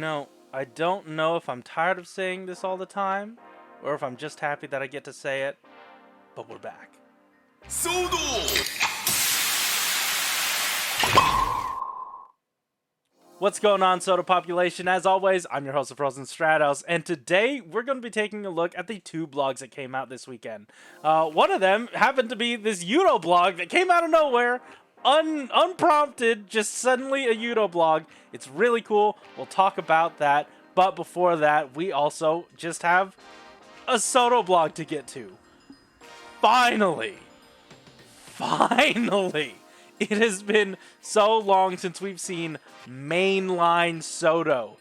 I don't know if I'm tired of saying this all the time, or if I'm just happy that I get to say it, but we're back. What's going on, Soda Population? As always, I'm your host of Frozen Stratos, and today we're going to be taking a look at the two blogs that came out this weekend. One of them happened to be this Yudo blog that came out of nowhere, unprompted, just suddenly a Yudo blog. It's really cool. We'll talk about that, but before that, we also just have a Soda blog to get to. Finally! It has been so long since we've seen mainline Sodo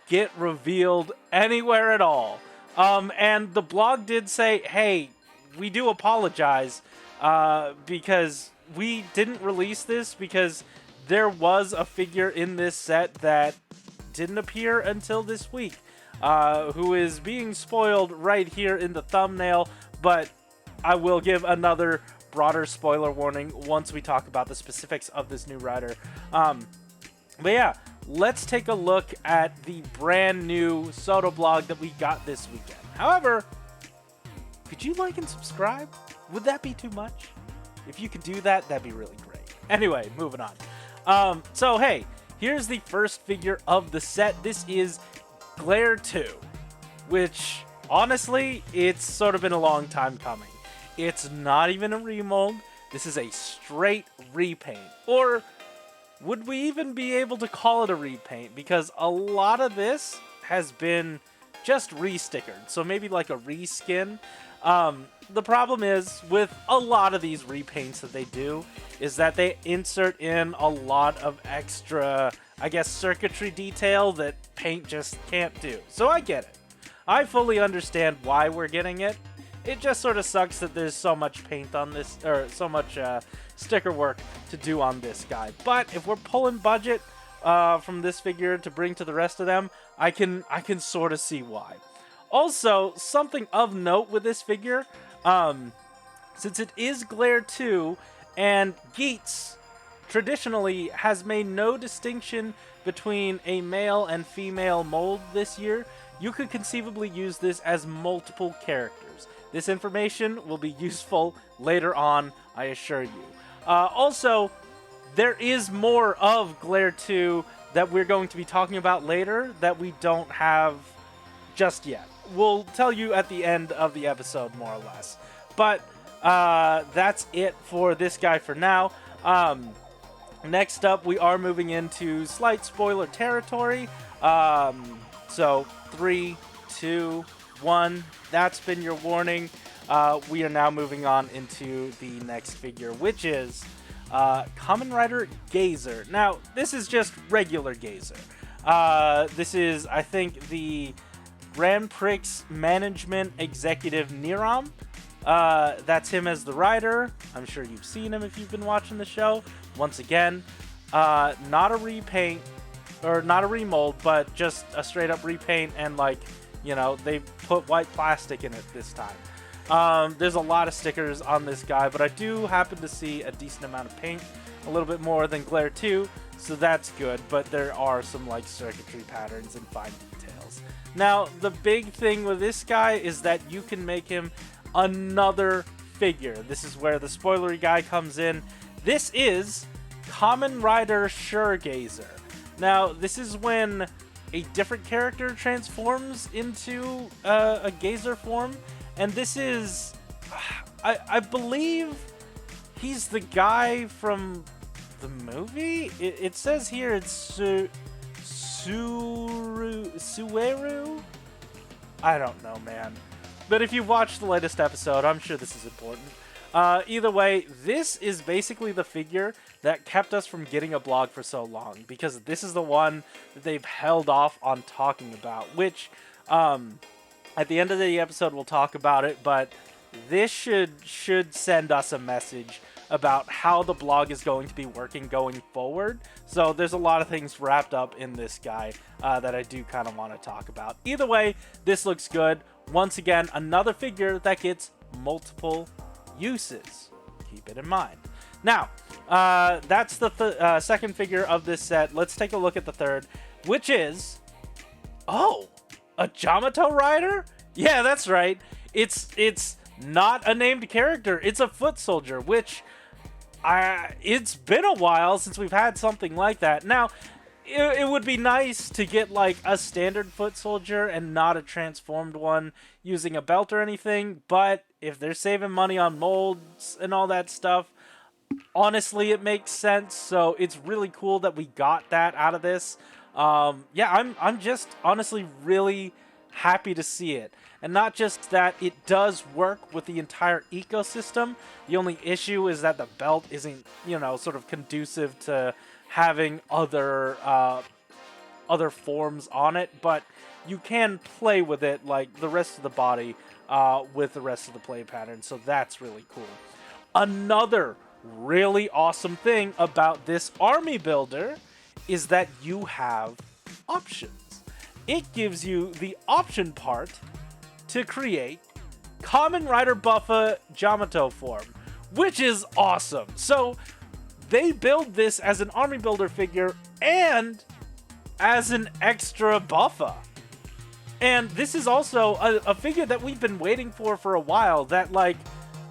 get revealed anywhere at all. And the blog did say, hey, we do apologize because we didn't release this because there was a figure in this set that didn't appear until this week, who is being spoiled right here in the thumbnail, but I will give another broader spoiler warning once we talk about the specifics of this new rider. But yeah, let's take a look at the brand new Soda blog that we got this weekend. However, could you like and subscribe? Would that be too much? If you could do that, that'd be really great. Anyway, moving on. So hey, here's the first figure of the set. This is Glare 2, which honestly, it's sort of been a long time coming. It's not even a remold. This is a straight repaint. Or would we even be able to call it a repaint? Because a lot of this has been just restickered. So maybe like a reskin. The problem is with a lot of these repaints that they do is that they insert in a lot of extra, I guess, circuitry detail that paint just can't do. So I get it. I fully understand why we're getting it. It just sort of sucks that there's so much paint on this, or so much sticker work to do on this guy. But if we're pulling budget from this figure to bring to the rest of them, I can sort of see why. Also, something of note with this figure, since it is Glare 2, and GEATS traditionally has made no distinction between a male and female mold this year, you could conceivably use this as multiple characters. This information will be useful later on, I assure you. Also, there is more of Glare 2 that we're going to be talking about later that we don't have just yet. We'll tell you at the end of the episode, more or less. But that's it for this guy for now. Next up, we are moving into slight spoiler territory. So 3, 2, 1, that's been your warning. We are now moving on into the next figure, which is Kamen Rider Gazer. Now, this is just regular Gazer. This is, I think, the Grand Prix Management Executive Niram. That's him as the rider. I'm sure you've seen him if you've been watching the show. Once again, not a repaint, or not a remold, but just a straight up repaint, and like, they put white plastic in it this time. There's a lot of stickers on this guy, but I do happen to see a decent amount of paint, a little bit more than Glare 2, so that's good, but there are some like circuitry patterns and fine details. Now, the big thing with this guy is that you can make him another figure. This is where the spoilery guy comes in. This is Kamen Rider Gazer. Now, this is when a different character transforms into a Gazer form, and this is, I believe he's the guy from the movie? It says here it's Sueru? I don't know, man. But if you watched the latest episode, I'm sure this is important. Either way, this is basically the figure that kept us from getting a blog for so long, because this is the one that they've held off on talking about, which, at the end of the episode we'll talk about it, but this should send us a message about how the blog is going to be working going forward. So there's a lot of things wrapped up in this guy that I do kind of want to talk about. Either way, this looks good. Once again, another figure that gets multiple uses. Keep it in mind. Now, that's the second figure of this set. Let's take a look at the third, which is Oh, a Yamato rider? Yeah, that's right. It's not a named character. It's a foot soldier, which it's been a while since we've had something like that. Now, it would be nice to get like a standard foot soldier and not a transformed one using a belt or anything, but if they're saving money on molds and all that stuff, honestly, it makes sense. So it's really cool that we got that out of this. Yeah, I'm just honestly really happy to see it. And not just that, it does work with the entire ecosystem. The only issue is that the belt isn't, sort of conducive to having other forms on it, but you can play with it like the rest of the body with the rest of the play pattern, so that's really cool. Another really awesome thing about this army builder is that you have options. It gives you the option part to create Kamen Rider Buffa Yamato form, which is awesome. So they build this as an army builder figure and as an extra buffa. And this is also a figure that we've been waiting for a while that, like,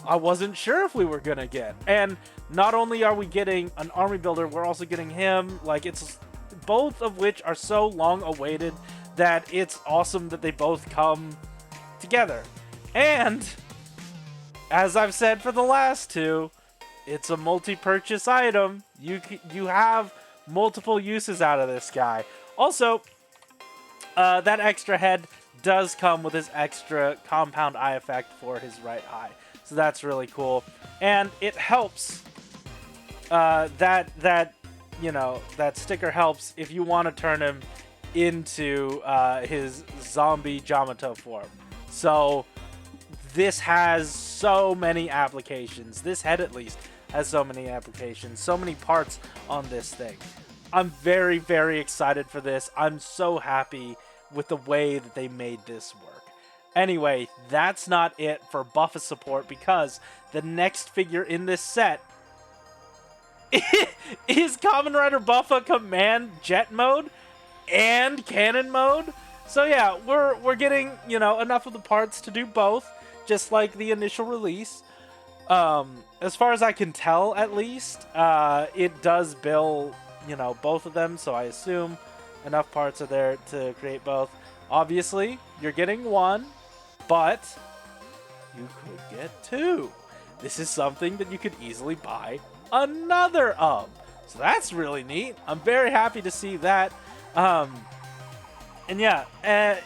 I wasn't sure if we were gonna get. And not only are we getting an army builder, we're also getting him. Like, it's both of which are so long awaited that it's awesome that they both come together. And as I've said for the last two, it's a multi-purchase item. You have multiple uses out of this guy. Also, that extra head does come with his extra compound eye effect for his right eye. So that's really cool. And it helps, that sticker helps if you want to turn him into his zombie Yamato form. So this has so many applications. This head, at least, has so many applications, so many parts on this thing. I'm very, very excited for this. I'm so happy with the way that they made this work. Anyway, that's not it for Buffa support, because the next figure in this set is Kamen Rider Buffa Command Jet Mode and Cannon Mode. So yeah, we're getting, enough of the parts to do both, just like the initial release. As far as I can tell, at least, it does bill, both of them, so I assume enough parts are there to create both. Obviously, you're getting one, but you could get two. This is something that you could easily buy another of. So that's really neat. I'm very happy to see that. And yeah,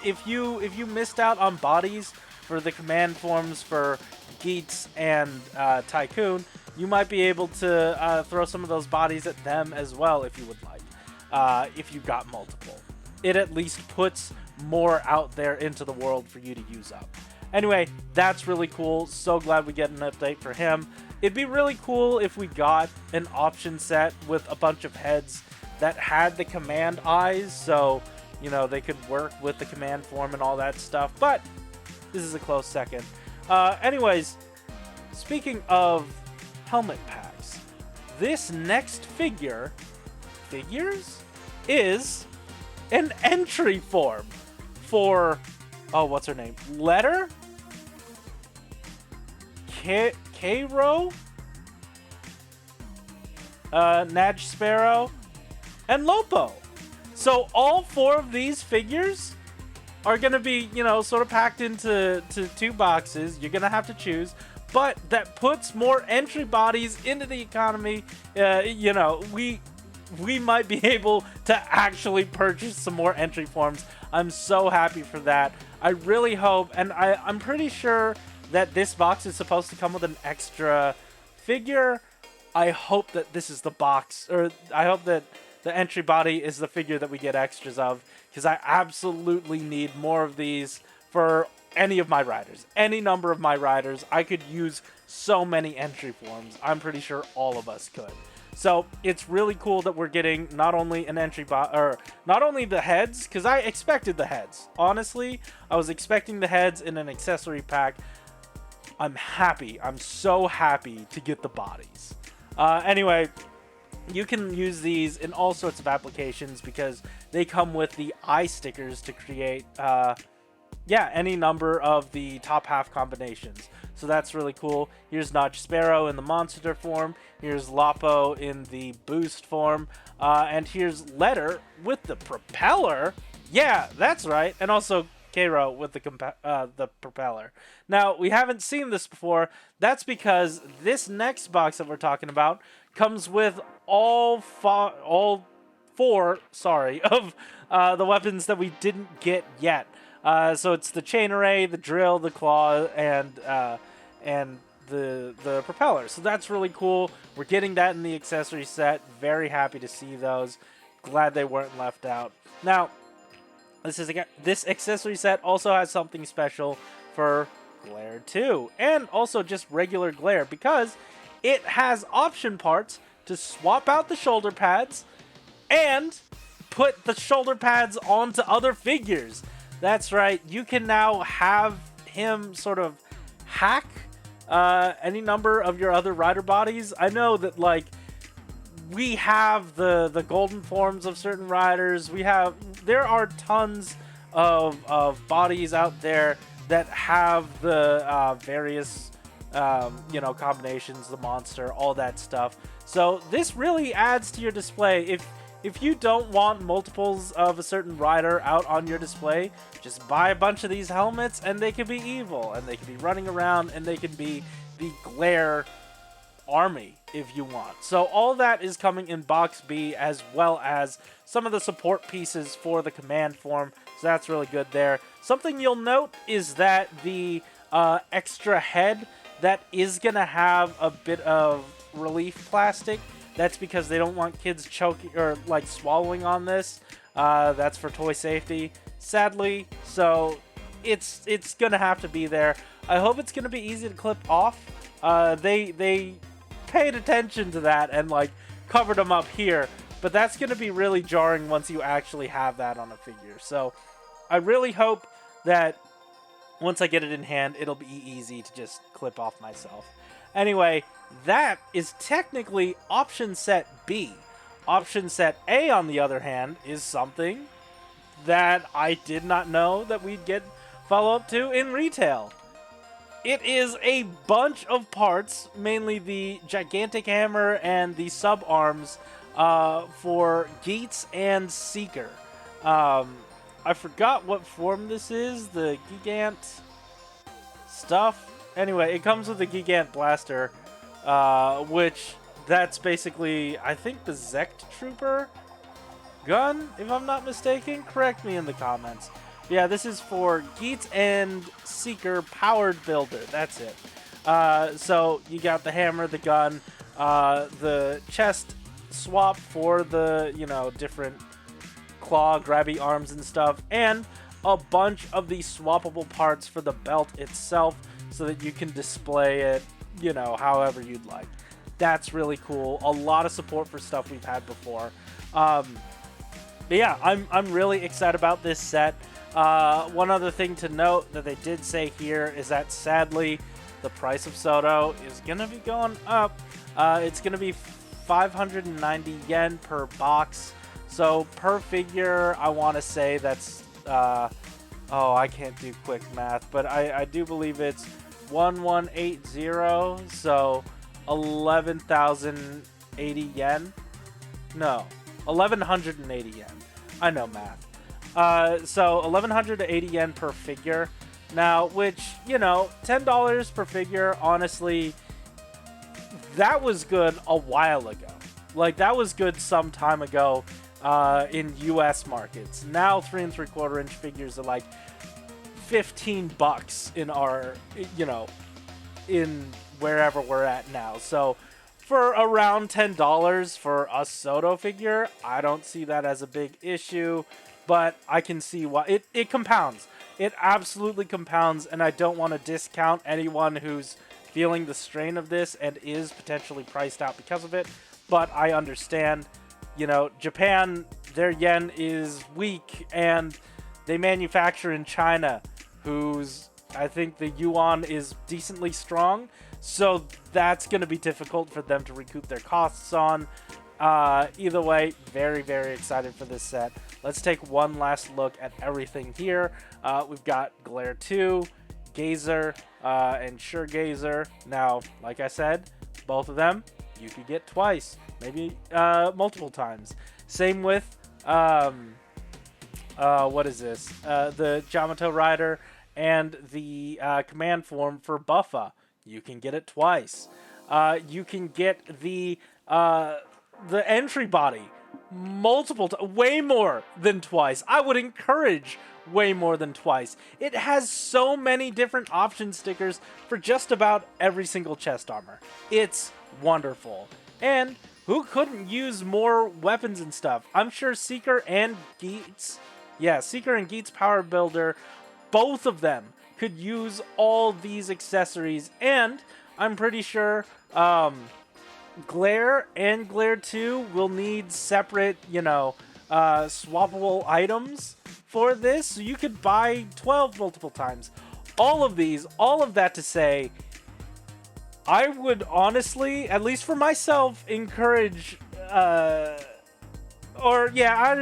if you missed out on bodies for the command forms for GEATS and Tycoon, you might be able to throw some of those bodies at them as well if you would like, if you got multiple. It at least puts more out there into the world for you to use up. Anyway, that's really cool. So glad we get an update for him. It'd be really cool if we got an option set with a bunch of heads that had the command eyes, so they could work with the command form and all that stuff, but this is a close second. Anyways, speaking of helmet packs, this next figures is an entry form for, what's her name? Letter? Cairo? Naj Sparrow? And Lopo. So all four of these figures are going to be, sort of packed into two boxes. You're going to have to choose. But that puts more entry bodies into the economy. We might be able to actually purchase some more entry forms. I'm so happy for that. I really hope, and I'm pretty sure that this box is supposed to come with an extra figure. I hope that this is the box, or I hope that the entry body is the figure that we get extras of, because I absolutely need more of these for any of my riders. Any number of my riders. I could use so many entry forms. I'm pretty sure all of us could. So it's really cool that we're getting not only an entry not only the heads, because I expected the heads. Honestly, I was expecting the heads in an accessory pack. I'm happy. I'm so happy to get the bodies. Anyway, you can use these in all sorts of applications because they come with the eye stickers to create, yeah, any number of the top half combinations. So that's really cool. Here's Notch Sparrow in the monster form. Here's Lapo in the boost form. And here's Letter with the propeller. Yeah, that's right. And also Cairo with the propeller. Now, we haven't seen this before. That's because this next box that we're talking about comes with all four of the weapons that we didn't get yet. So it's the chain array, the drill, the claw, and the propeller. So that's really cool. We're getting that in the accessory set. Very happy to see those. Glad they weren't left out. Now, this accessory set also has something special for Glare 2, and also just regular Glare, because it has option parts to swap out the shoulder pads and put the shoulder pads onto other figures. That's right, you can now have him sort of hack any number of your other rider bodies. I know that, like, we have the golden forms of certain riders. There are tons of bodies out there that have the various combinations, the monster, all that stuff. So this really adds to your display. If you don't want multiples of a certain rider out on your display, just buy a bunch of these helmets and they can be evil, and they can be running around, and they can be the Glare army if you want. So all that is coming in box B, as well as some of the support pieces for the command form. So that's really good there. Something you'll note is that the extra head, that is going to have a bit of relief plastic. That's because they don't want kids choking or like swallowing on this. That's for toy safety, sadly. So it's going to have to be there. I hope it's going to be easy to clip off. They paid attention to that and like covered them up here, but that's going to be really jarring once you actually have that on a figure. So I really hope that once I get it in hand, it'll be easy to just clip off myself. Anyway, that is technically option set B. Option set A, on the other hand, is something that I did not know that we'd get follow-up to in retail. It is a bunch of parts, mainly the gigantic hammer and the sub-arms for GEATS and Seeker. I forgot what form this is, the Gigant stuff. Anyway, it comes with the Gigant blaster, which that's basically, I think, the Zect Trooper gun, if I'm not mistaken. Correct me in the comments. Yeah, this is for GEATS and Seeker powered builder. That's it. So you got the hammer, the gun, the chest swap for the, different claw grabby arms and stuff, and a bunch of the swappable parts for the belt itself so that you can display it, however you'd like. That's really cool. A lot of support for stuff we've had before. But yeah, I'm really excited about this set. One other thing to note that they did say here is that sadly the price of Shodo is going to be going up. It's going to be 590 yen per box. So per figure, I want to say that's, I can't do quick math, but I do believe it's 1180, so 11,080 yen. No, 1180 yen. I know math. So 1180 yen per figure. Now, which, $10 per figure, honestly, that was good a while ago. Like, that was good some time ago in US markets. Now 3 3/4 inch figures are like $15 in our, in wherever we're at now. So for around $10 for a Shodo figure, I don't see that as a big issue, but I can see why it compounds. It absolutely compounds, and I don't want to discount anyone who's feeling the strain of this and is potentially priced out because of it, but I understand. Japan, their yen is weak, and they manufacture in China, whose, I think the yuan is decently strong, so that's going to be difficult for them to recoup their costs on. Either way, very, very excited for this set. Let's take one last look at everything here. We've got Glare 2, Gazer, and Sure Gazer. Now, like I said, both of them you could get twice, maybe multiple times. Same with, what is this? The Yamato Rider and the command form for Buffa. You can get it twice. You can get the entry body multiple way more than twice. I would encourage way more than twice. It has so many different option stickers for just about every single chest armor. It's wonderful. And who couldn't use more weapons and stuff? I'm sure Seeker and GEATS, Seeker and GEATS Power Builder, both of them could use all these accessories, and I'm pretty sure Glare and Glare 2 will need separate, swappable items for this, so you could buy 12 multiple times. All of that to say, I would honestly, at least for myself, encourage, I'd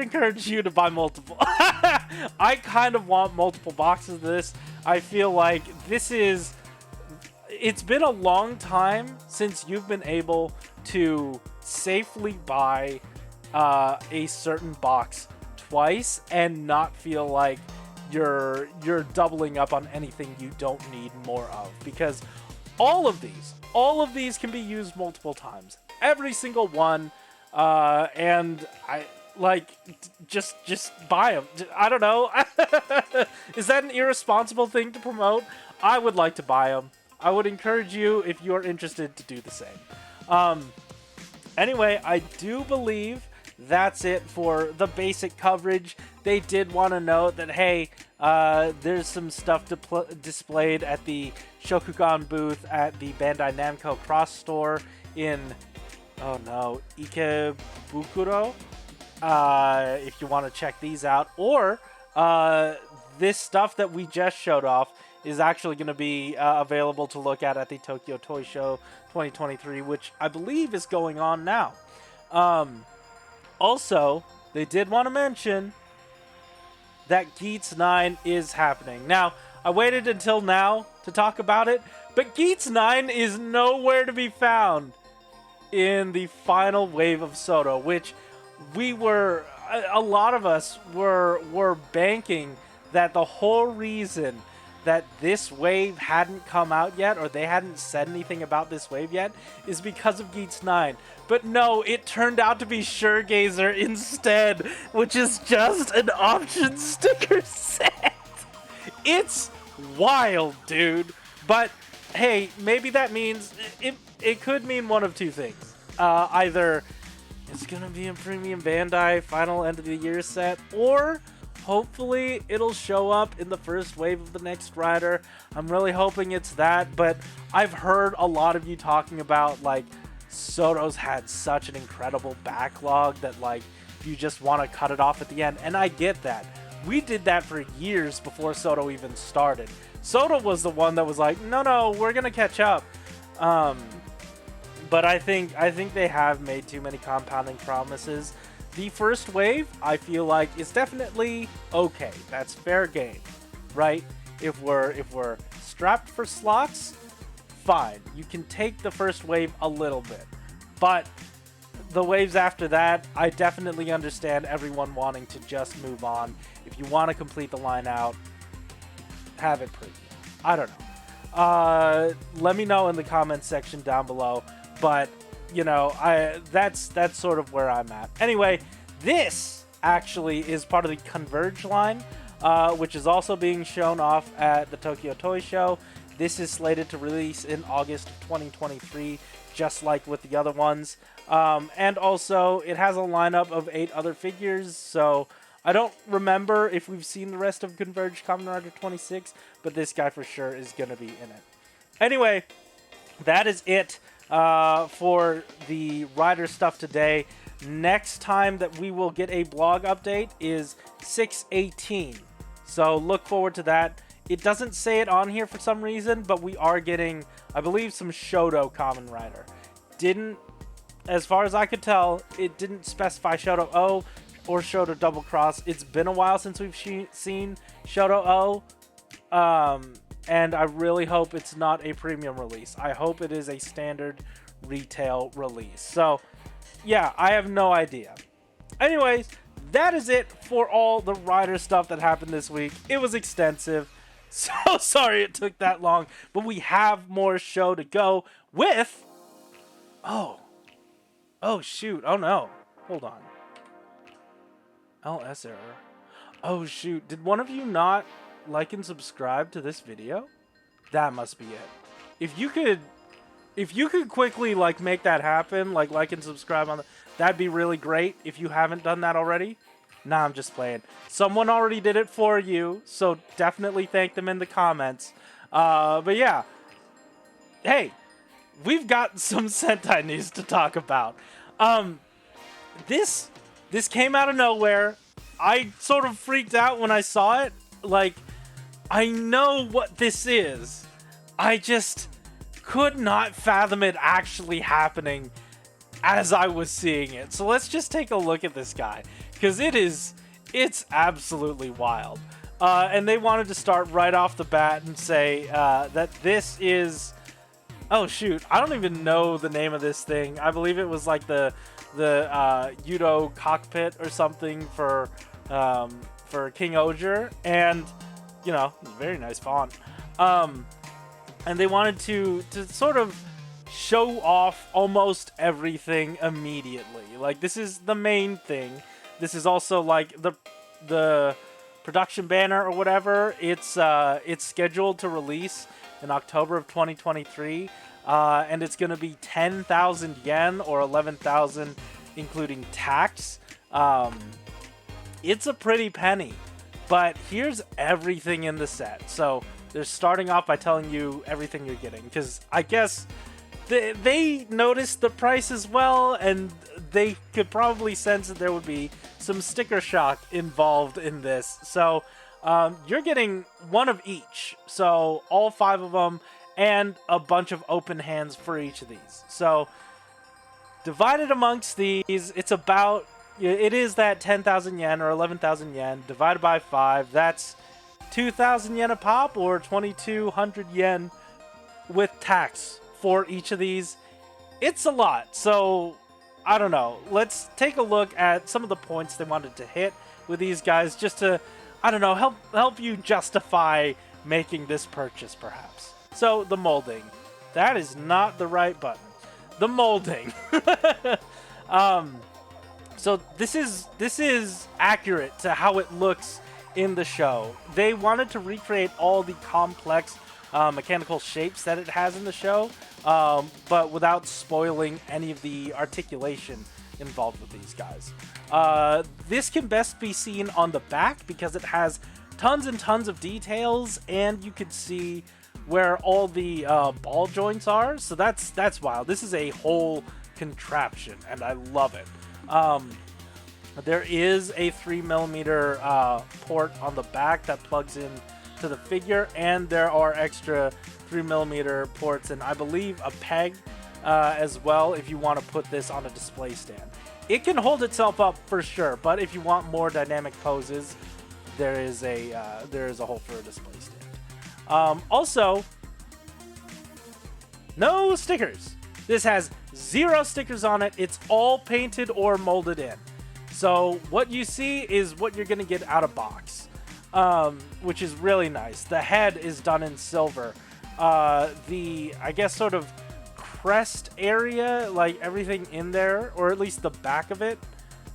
encourage you to buy multiple. I kind of want multiple boxes of this. I feel like it's been a long time since you've been able to safely buy a certain box twice and not feel like you're doubling up on anything you don't need more of, because all of these can be used multiple times, every single one, and I like just buy them. I don't know. Is that an irresponsible thing to promote? I would like to buy them. I would encourage you, if you're interested, to do the same. Anyway, I do believe that's it for the basic coverage. They did want to note that, hey, there's some stuff displayed at the Shokugan booth at the Bandai Namco Cross Store in, Ikebukuro. If you want to check these out. Or this stuff that we just showed off is actually going to be available to look at the Tokyo Toy Show 2023, which I believe is going on now. Also, they did want to mention that GEATS 9 is happening. Now, I waited until now to talk about it, but GEATS 9 is nowhere to be found in the final wave of Soto, which a lot of us were banking that the whole reason that this wave hadn't come out yet, or they hadn't said anything about this wave yet, is because of GEATS 9. But no, it turned out to be Sure Gazer instead, which is just an option sticker set. It's wild, dude. But hey, maybe that means it could mean one of two things. Either it's gonna be a premium Bandai final end of the year set, or hopefully it'll show up in the first wave of the next rider. I'm really hoping it's that, but I've heard a lot of you talking about, like, Soto's had such an incredible backlog that, like, you just want to cut it off at the end, and I get that. We did that for years before Soto even started. Soto was the one that was like, no, we're gonna catch up. But I think they have made too many compounding promises. The first wave, I feel like, is definitely okay. That's fair game, right? If we're strapped for slots, fine. You can take the first wave a little bit. But the waves after that, I definitely understand everyone wanting to just move on. If you want to complete the line out, have it premium. I don't know. Let me know in the comments section down below. But that's sort of where I'm at. Anyway, this actually is part of the Converge line, which is also being shown off at the Tokyo Toy Show. This is slated to release in August of 2023, just like with the other ones. And also, it has a lineup of 8 other figures, so I don't remember if we've seen the rest of Converge Kamen Rider 26, but this guy for sure is going to be in it. Anyway, that is it for the rider stuff today. Next time that we will get a blog update is 6/18, so look forward to that. It doesn't say it on here for some reason, but we are getting, I believe, some Shodo Kamen Rider. Didn't as far as I could tell, it didn't specify Shodo-O or Shodo Double Cross. It's been a while since we've seen Shodo-O, and I really hope it's not a premium release. I hope it is a standard retail release. So, yeah, I have no idea. Anyways, that is it for all the rider stuff that happened this week. It was extensive. So sorry it took that long, but we have more show to go with... Oh, shoot. Oh, no. Hold on. LS error. Oh, shoot. Did one of you not like and subscribe to this video? That must be it. If you could quickly, like, make that happen, like and subscribe on the... That'd be really great if you haven't done that already. Nah, I'm just playing. Someone already did it for you, so definitely thank them in the comments. But yeah. Hey, we've got some Sentai news to talk about. This came out of nowhere. I sort of freaked out when I saw it. Like, I know what this is. I just could not fathom it actually happening as I was seeing it. So let's just take a look at this guy, because it's absolutely wild. And they wanted to start right off the bat and say that this is... Oh shoot, I don't even know the name of this thing. I believe it was like the Judo Cockpit or something for Kinohger, and you know, very nice font. And they wanted to sort of show off almost everything immediately. Like, this is the main thing. This is also like the production banner or whatever. It's scheduled to release in October of 2023, and it's going to be 10,000 yen or 11,000 including tax. It's a pretty penny, but here's everything in the set. So they're starting off by telling you everything you're getting, because I guess they noticed the price as well, and they could probably sense that there would be some sticker shock involved in this. So you're getting one of each, so all 5 of them, and a bunch of open hands for each of these. So divided amongst these, it is that 10,000 yen or 11,000 yen divided by 5. That's 2,000 yen a pop, or 2,200 yen with tax for each of these. It's a lot. So I don't know. Let's take a look at some of the points they wanted to hit with these guys, just to, I don't know, help you justify making this purchase, perhaps. So the molding. That is not the right button. The molding. So this is accurate to how it looks in the show. They wanted to recreate all the complex mechanical shapes that it has in the show, but without spoiling any of the articulation involved with these guys. This can best be seen on the back because it has tons and tons of details, and you can see where all the ball joints are. So that's wild. This is a whole contraption, and I love it. There is a 3mm port on the back that plugs in to the figure, and there are extra 3mm ports, and I believe a peg as well if you want to put this on a display stand. It can hold itself up for sure, but if you want more dynamic poses, there is a hole for a display stand. Also, no stickers. This has 0 stickers on it. It's all painted or molded in. So what you see is what you're going to get out of box, which is really nice. The head is done in silver. I guess, sort of crest area, like everything in there, or at least the back of it,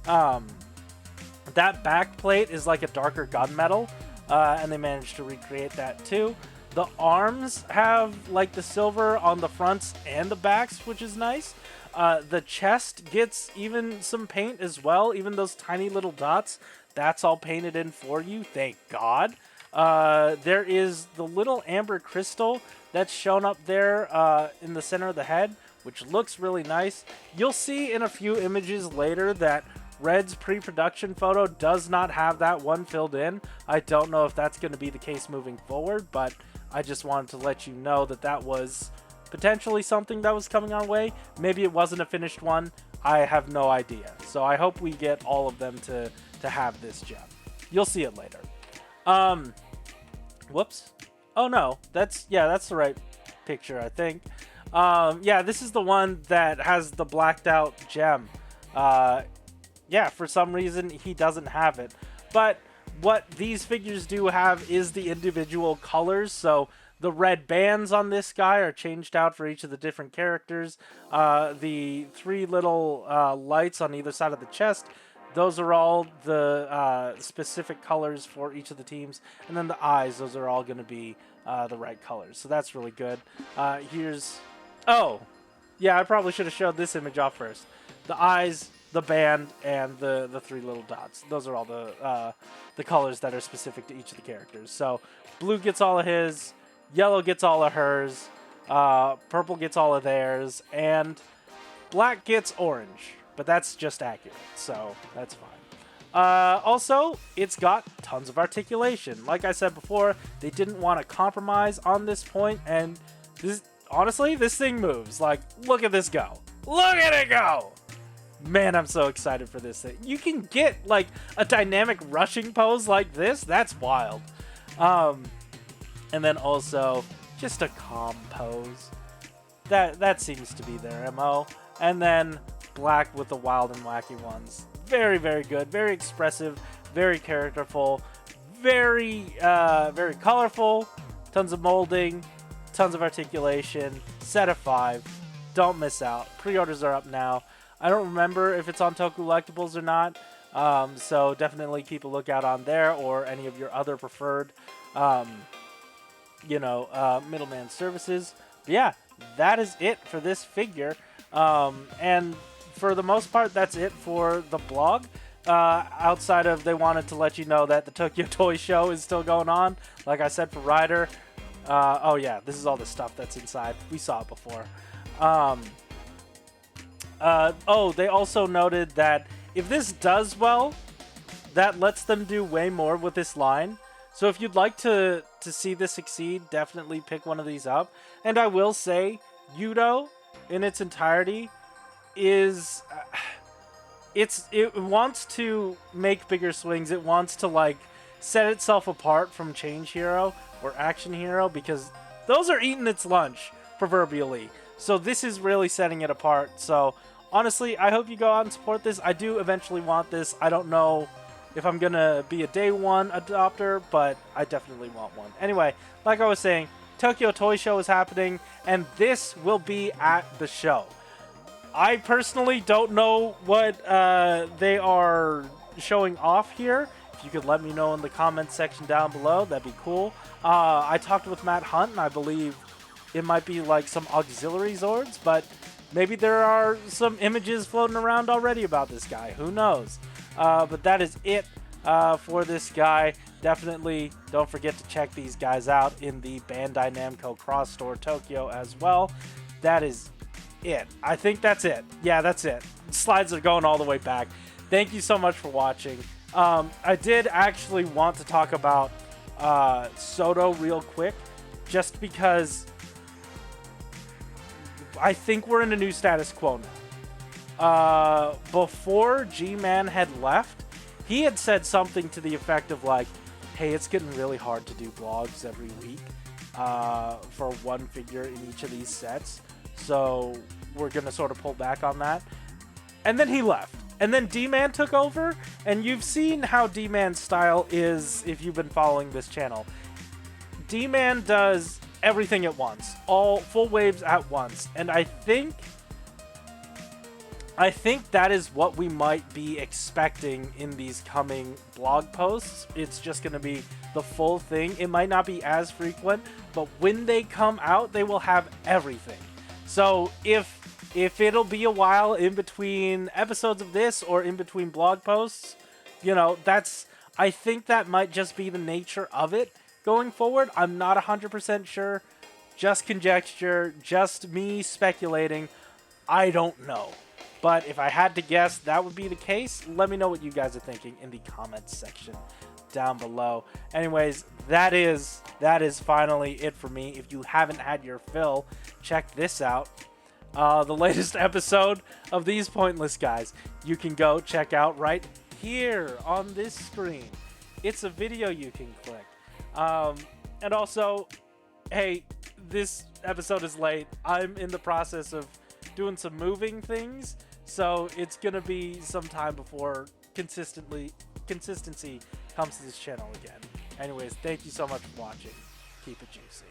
that back plate is like a darker gunmetal, and they managed to recreate that too. The arms have like the silver on the fronts and the backs, which is nice. The chest gets even some paint as well, even those tiny little dots. That's all painted in for you, thank God. There is the little amber crystal that's shown up there in the center of the head, which looks really nice. You'll see in a few images later that Red's pre-production photo does not have that one filled in. I don't know if that's going to be the case moving forward, but I just wanted to let you know that that was potentially something that was coming our way. Maybe it wasn't a finished one. I have no idea. So I hope we get all of them to have this gem. You'll see it later. Whoops. Oh no, that's the right picture, I think. Yeah, this is the one that has the blacked out gem. Yeah, for some reason he doesn't have it. But what these figures do have is the individual colors. So the red bands on this guy are changed out for each of the different characters. The 3 little lights on either side of the chest, those are all the specific colors for each of the teams. And then the eyes, those are all going to be the right colors. So that's really good. Here's... Oh! Yeah, I probably should have showed this image off first. The eyes, the band, and the 3 little dots. Those are all the colors that are specific to each of the characters. So blue gets all of his, yellow gets all of hers, purple gets all of theirs, and black gets orange. But that's just accurate, so that's fine. Also, it's got tons of articulation. Like I said before, they didn't want to compromise on this point, and honestly, this thing moves. Like, look at this go. Look at it go! Man, I'm so excited for this thing. You can get, like, a dynamic rushing pose like this. That's wild. And then also, just a calm pose. That seems to be their MO. And then black with the wild and wacky ones. Very, very good. Very expressive. Very characterful. Very colorful. Tons of molding. Tons of articulation. Set of 5. Don't miss out. Pre-orders are up now. I don't remember if it's on Toku Collectibles or not. So definitely keep a lookout on there or any of your other preferred, middleman services. But yeah, that is it for this figure. And for the most part, that's it for the blog. Outside of they wanted to let you know that the Tokyo Toy Show is still going on. Like I said for Ryder. Oh yeah, this is all the stuff that's inside. We saw it before. They also noted that if this does well, that lets them do way more with this line. So if you'd like to see this succeed, definitely pick one of these up. And I will say, Yudo, in its entirety, is... it wants to make bigger swings. It wants to, like, set itself apart from Change Hero or Action Hero, because those are eating its lunch, proverbially. So this is really setting it apart. So honestly, I hope you go out and support this. I do eventually want this. I don't know if I'm going to be a day one adopter, but I definitely want one. Anyway, like I was saying, Tokyo Toy Show is happening, and this will be at the show. I personally don't know what they are showing off here. If you could let me know in the comments section down below, that'd be cool. I talked with Matt Hunt, and I believe it might be like some auxiliary Zords, but maybe there are some images floating around already about this guy. Who knows? But that is it for this guy. Definitely don't forget to check these guys out in the Bandai Namco Cross Store Tokyo as well. That is it. I think that's it. Yeah, that's it. Slides are going all the way back. Thank you so much for watching. I did actually want to talk about Soto real quick, just because I think we're in a new status quo now. Before G-Man had left, he had said something to the effect of like, hey, it's getting really hard to do vlogs every week for one figure in each of these sets, so we're going to sort of pull back on that. And then he left. And then D-Man took over, and you've seen how D-Man's style is if you've been following this channel. D-Man does everything at once, all full waves at once, and I think that is what we might be expecting in these coming blog posts. It's just going to be the full thing. It might not be as frequent, but when they come out, they will have everything. So if it'll be a while in between episodes of this or in between blog posts, you know, I think that might just be the nature of it going forward. I'm not 100% sure. Just conjecture, just me speculating. I don't know. But if I had to guess, that would be the case. Let me know what you guys are thinking in the comments section down below. Anyways, that is finally it for me. If you haven't had your fill, check this out. The latest episode of These Pointless Guys. You can go check out right here on this screen. It's a video you can click. And also, hey, this episode is late. I'm in the process of doing some moving things, so it's gonna be some time before consistency comes to this channel again. Anyways, thank you so much for watching. Keep it juicy.